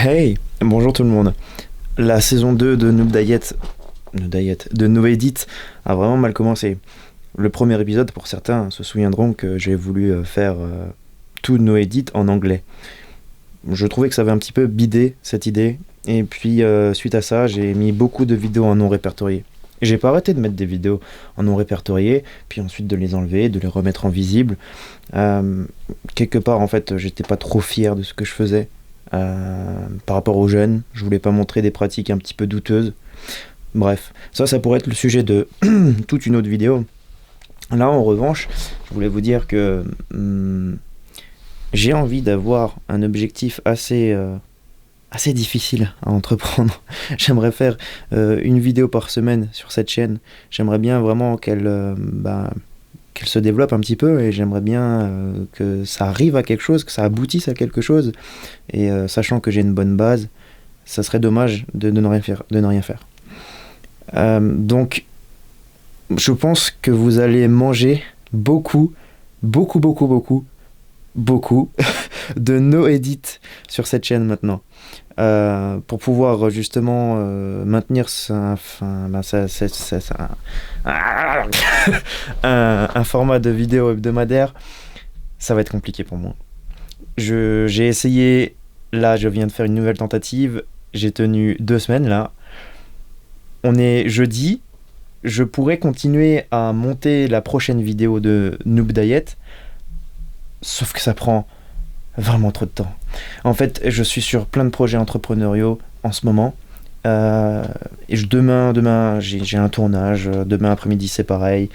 Hey, bonjour tout le monde. La saison 2 de de No Edit a vraiment mal commencé. Le premier épisode, pour certains, se souviendront que j'ai voulu faire tout No Edit en anglais. Je trouvais que ça avait un petit peu bidé cette idée, et puis suite à ça, j'ai mis beaucoup de vidéos en non répertoriées. Et j'ai pas arrêté de mettre des vidéos en non répertoriées, puis ensuite de les enlever, de les remettre en visible. Quelque part, en fait, j'étais pas trop fier de ce que je faisais. Par rapport aux jeunes, je voulais pas montrer des pratiques un petit peu douteuses. Bref, ça pourrait être le sujet de toute une autre vidéo. Là, en revanche, je voulais vous dire que j'ai envie d'avoir un objectif assez difficile à entreprendre. J'aimerais faire une vidéo par semaine sur cette chaîne. J'aimerais bien vraiment qu'elle se développe un petit peu, et j'aimerais bien que ça arrive à quelque chose, que ça aboutisse à quelque chose. Et sachant que j'ai une bonne base, ça serait dommage de ne rien faire. Donc, je pense que vous allez manger beaucoup de no edit sur cette chaîne maintenant. Pour pouvoir justement maintenir un format de vidéo hebdomadaire, ça va être compliqué pour moi. J'ai essayé, là je viens de faire une nouvelle tentative, j'ai tenu 2 semaines là. On est jeudi, je pourrais continuer à monter la prochaine vidéo de Noob Diet, sauf que ça prend vraiment trop de temps. En fait, je suis sur plein de projets entrepreneuriaux en ce moment. Et demain j'ai un tournage. Demain après-midi, c'est pareil.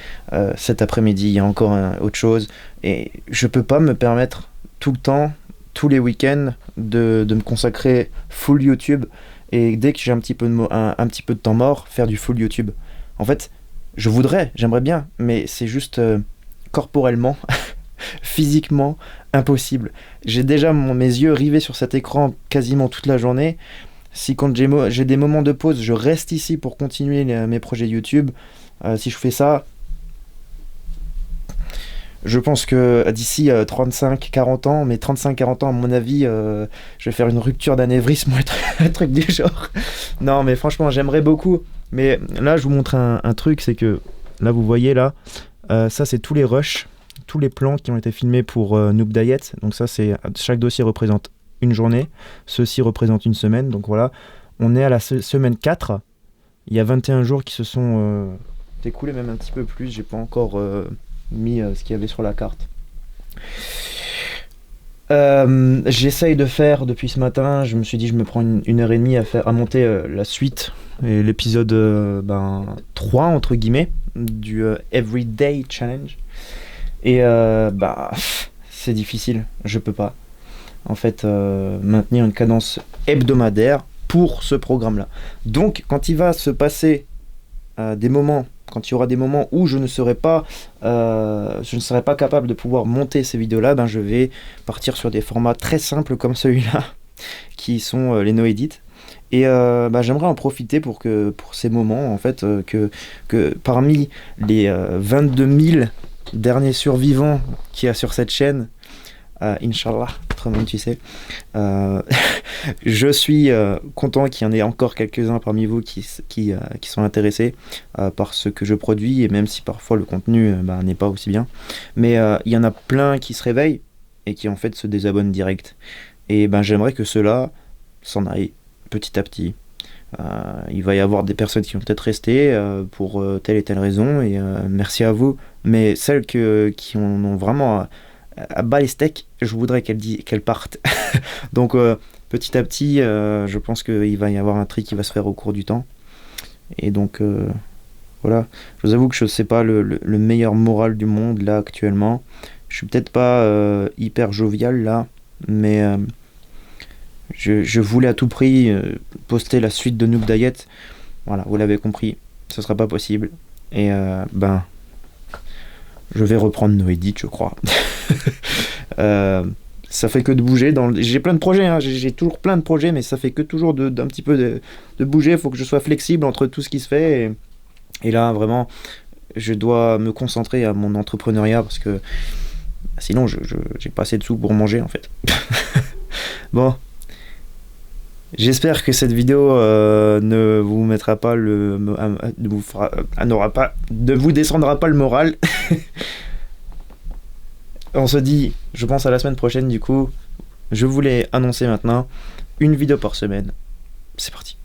Cet après-midi, il y a encore autre chose. Et je peux pas me permettre tout le temps, tous les week-ends, de me consacrer full YouTube. Et dès que j'ai un petit peu de temps mort, faire du full YouTube. En fait, j'aimerais bien, mais c'est juste corporellement, physiquement impossible. J'ai déjà mes yeux rivés sur cet écran quasiment toute la journée. Si quand j'ai des moments de pause, je reste ici pour continuer mes projets YouTube, si je fais ça, je pense que d'ici 35-40 ans, mais 35-40 ans à mon avis, je vais faire une rupture d'anévrisme ou un truc du genre. Non mais franchement, j'aimerais beaucoup. Mais là, je vous montre un truc, c'est que là, vous voyez là, ça c'est tous les rushs, tous les plans qui ont été filmés pour Noob Diet. Donc ça, chaque dossier représente une journée, ceci représente une semaine. Donc voilà, on est à la semaine 4. Il y a 21 jours qui se sont écoulés, même un petit peu plus. J'ai pas encore mis ce qu'il y avait sur la carte. J'essaye de faire depuis ce matin. Je me suis dit, je me prends une heure et demie à monter la suite et l'épisode 3 entre guillemets du Everyday Challenge. Et c'est difficile, je peux pas en fait maintenir une cadence hebdomadaire pour ce programme-là. Donc quand il va se passer quand il y aura des moments où je ne serai pas capable de pouvoir monter ces vidéos-là, je vais partir sur des formats très simples comme celui-là, qui sont les no edit. Et j'aimerais en profiter pour ces moments en fait que parmi les 22 000 dernier survivant qu'il y a sur cette chaîne, Inch'Allah, autrement tu sais, je suis content qu'il y en ait encore quelques-uns parmi vous qui sont intéressés par ce que je produis, et même si parfois le contenu n'est pas aussi bien, mais il y en a plein qui se réveillent et qui en fait se désabonnent direct, et j'aimerais que ceux-là s'en aillent petit à petit. Il va y avoir des personnes qui vont peut-être rester pour telle et telle raison, et merci à vous, mais celles qui en ont vraiment à bas les steaks, je voudrais qu'elles partent. Donc petit à petit, je pense qu'il va y avoir un tri qui va se faire au cours du temps, et donc voilà. Je vous avoue que je ne sais pas le meilleur moral du monde là actuellement. Je suis peut-être pas hyper jovial là, mais je voulais à tout prix poster la suite de Noob Diet. Voilà, vous l'avez compris, ce sera pas possible. Et je vais reprendre No Edit, je crois. Ça fait que de bouger. J'ai plein de projets, hein. J'ai toujours plein de projets, mais ça fait que toujours d'un petit peu de bouger. Il faut que je sois flexible entre tout ce qui se fait. Et là, vraiment, je dois me concentrer à mon entrepreneuriat, parce que sinon, j'ai pas assez de sous pour manger, en fait. Bon. J'espère que cette vidéo ne vous mettra pas ne vous fera, n'aura pas, ne vous descendra pas le moral. On se dit, je pense à la semaine prochaine du coup. Je vous l'ai annoncé maintenant, une vidéo par semaine. C'est parti.